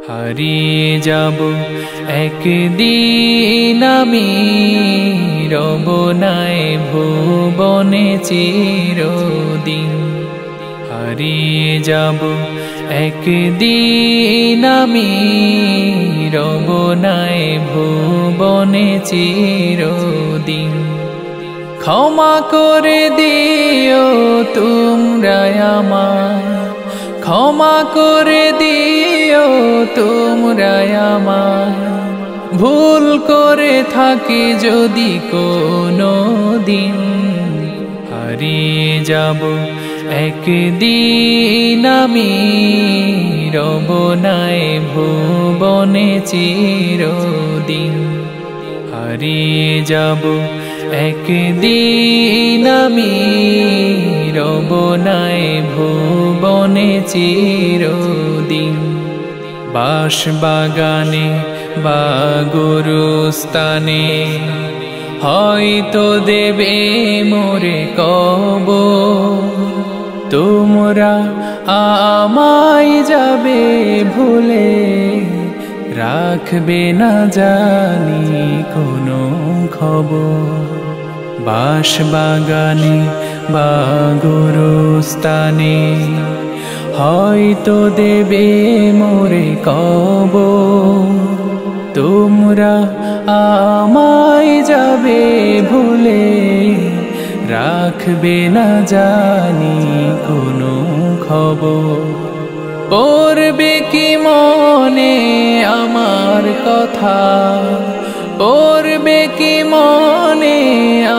হারিয়ে যাব একদিন আমি, রব নাই ভুবনে চিরদিন। হারিয়ে যাব একদিন আমি, রব নাই ভুবনে চিরদিন। ক্ষমা করে দিও তোমরা আমায়, ক্ষমা করে দিও তোমরা আমায়, ভুল করে থাকি যদি কোনো দিন। হারিয়ে যাব একদিন আমি, রব নাই ভুবনে চিরদিন। হারিয়ে যাব একদিন আমি, রব নাই ভুবনে চিরদিন। বাঁশবাগানে বা গুরুস্থানে হয়তো দেবে মোরে কবর, তোমরা আমায় যাবে ভুলে, রাখবে না জানি কোনো খবর। বাঁশবাগানে বা গুরুস্থানে হয়তো দেবে মোরে কবর, তোমরা আমায় যাবে ভুলে, রাখবে না জানি কোনো খবর। পড়বে কি মনে আমার কথা, পড়বে কি মনে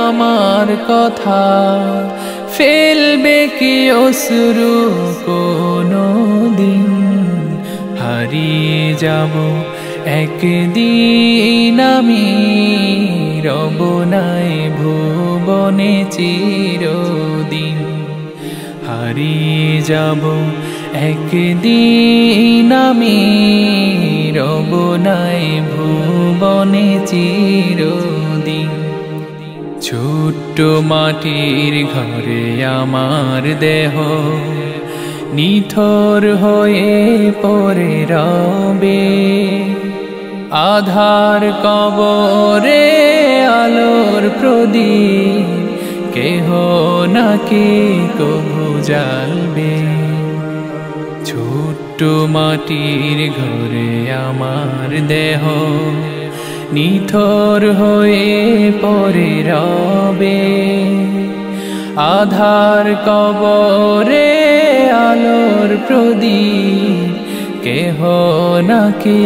আমার কথা, ফেলবে কি অশ্রু কোনো দিন। হারিয়ে যাব একদিন আমি, রব নাই ভুবনে চিরদিন। হারিয়ে যাব একদিন আমি, রব নাই ভুবনে চিরদিন। ছোট্ট মাটির ঘরে আমার দেহ নিথর হয়ে পড়ে রবে, আধার কবরে আলোর প্রদীপ কেহ নাকি কভু জ্বালবে। ছোট্ট মাটির ঘরে আমার দেহ নিথর হয়ে পড়ে রবে, আধার কবরে আলোর প্রদীপ কেহ নাকি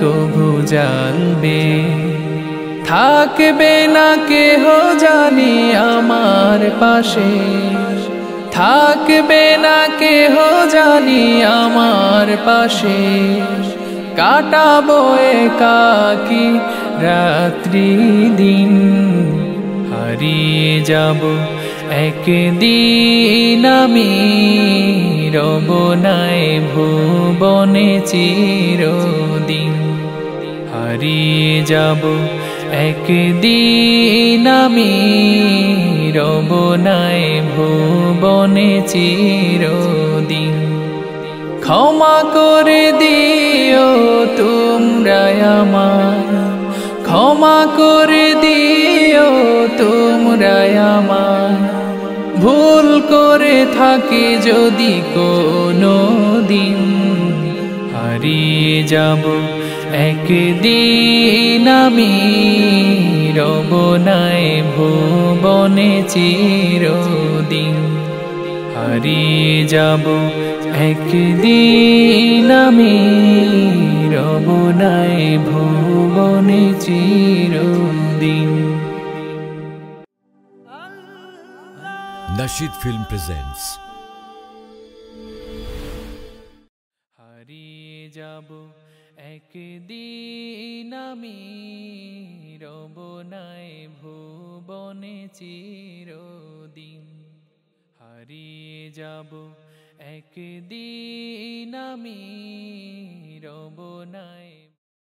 কভু জ্বালবে। থাকবে না কেহ জানি আমার পাশে, থাকবে না কেহ জানি আমার পাশে, কাটাবো একাকী রাত্রি দিন। হারিয়ে যাব একদিন আমি, রব নাই ভুবনে চিরদিন। হারিয়ে যাব একদিন আমি, রব নাই ভুবনে চিরদিন। ক্ষমা করে দিও তোমরা আমায়, ক্ষমা করে দিও তোমরা আমায়, ভুল করে থাকি যদি কোনো দিন। হারিয়ে যাব একদিন আমি, রব নাই ভুবনে চিরদিন। হারিয়ে যাব একদিন আমি, রব নাই ভুবনে চিরদিন। Nasheed Film presents হারিয়ে যাব একদিন আমি, রব নাই ভুবনে চিরদিন। হারিয়ে যাব একদিন আমি, রব নাই।